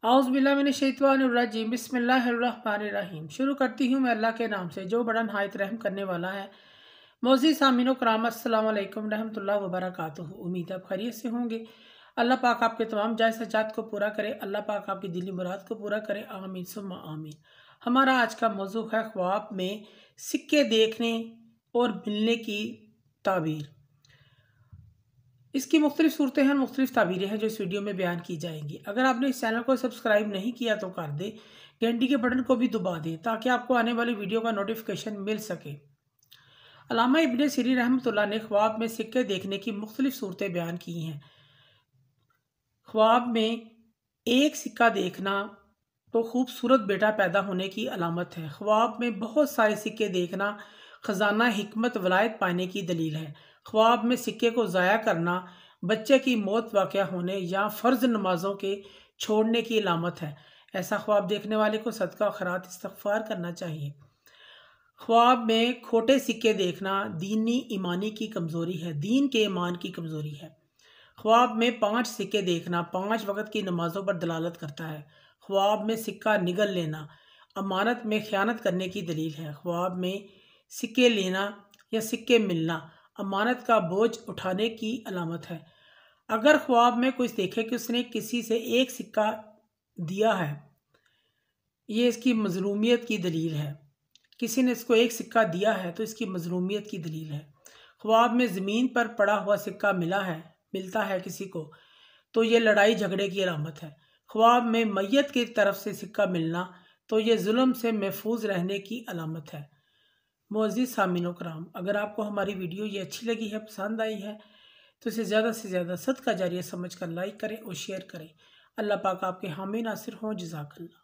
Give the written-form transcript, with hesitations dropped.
औज़ुबिल्लाहि बिस्मिल्लाहिर्रहमानिर्रहीम। शुरू करती हूँ मैं अल्लाह के नाम से जो बड़ा नहायत रहम करने वाला है। मोअज़्ज़िज़ सामीन कराम अस्सलामु अलैकुम रहमतुल्लाहि व बरकातुहू। उम्मीद आप खैरियत से होंगे। अल्लाह पाक आपके तमाम जायज़ हजात को पूरा करे। अल्लाह पाक आपकी दिली मुराद को पूरा करे। आमीन सुम्मा आमीन। हमारा आज का मौजू है ख्वाब में सिक्के देखने और मिलने की ताबीर। इसकी मुख्तलिफ सूरतें हैं, मुख्तलिफ ताबीरें हैं जो इस वीडियो में बयान की जाएंगी। अगर आपने इस चैनल को सब्सक्राइब नहीं किया तो कर दे, घंटी के बटन को भी दबा दें ताकि आपको आने वाली वीडियो का नोटिफिकेशन मिल सके। अल्लामा इब्ने सिरी रहमतुल्लाह ने ख्वाब में सिक्के देखने की मुख्तलिफ सूरतें बयान की हैं। ख्वाब में एक सिक्का देखना तो खूबसूरत बेटा पैदा होने की अलामत है। ख्वाब में बहुत सारे सिक्के देखना खजाना हिकमत वलायत पाने की दलील है। ख्वाब में सिक्के को ज़ाया करना बच्चे की मौत वाक़या होने या फ़र्ज़ नमाजों के छोड़ने की अलामत है। ऐसा ख्वाब देखने वाले को सदका खैरात इस्तग़फ़ार करना चाहिए। ख्वाब में खोटे सिक्के देखना दीनी ईमानी की कमज़ोरी है, दीन के ईमान की कमज़ोरी है। ख्वाब में 5 सिक्के देखना 5 वक़्त की नमाज़ों पर दलालत करता है। ख्वाब में सिक्का निगल लेना अमानत में ख़यानत करने की दलील है। ख्वाब में सिक्के लेना या सिक्के मिलना अमानत का बोझ उठाने की अलामत है। अगर ख्वाब में कुछ देखे कि उसने किसी से एक सिक्का दिया है, ये इसकी मज़लूमियत की दलील है। किसी ने इसको एक सिक्का दिया है तो इसकी मज़लूमियत की दलील है। ख्वाब में ज़मीन पर पड़ा हुआ सिक्का मिलता है किसी को तो ये लड़ाई झगड़े की अलामत है। ख्वाब में मैयत की तरफ से सिक्का मिलना तो ये जुल्म से महफूज रहने की अलामत है। मुअज़्ज़िज़ सामीन कराम, अगर आपको हमारी वीडियो ये अच्छी लगी है, पसंद आई है तो इसे ज़्यादा से ज़्यादा सदका जारिया समझ कर लाइक करें और शेयर करें। अल्लाह पाक आपके हामी नासिर हों। जज़ाकल्लाह।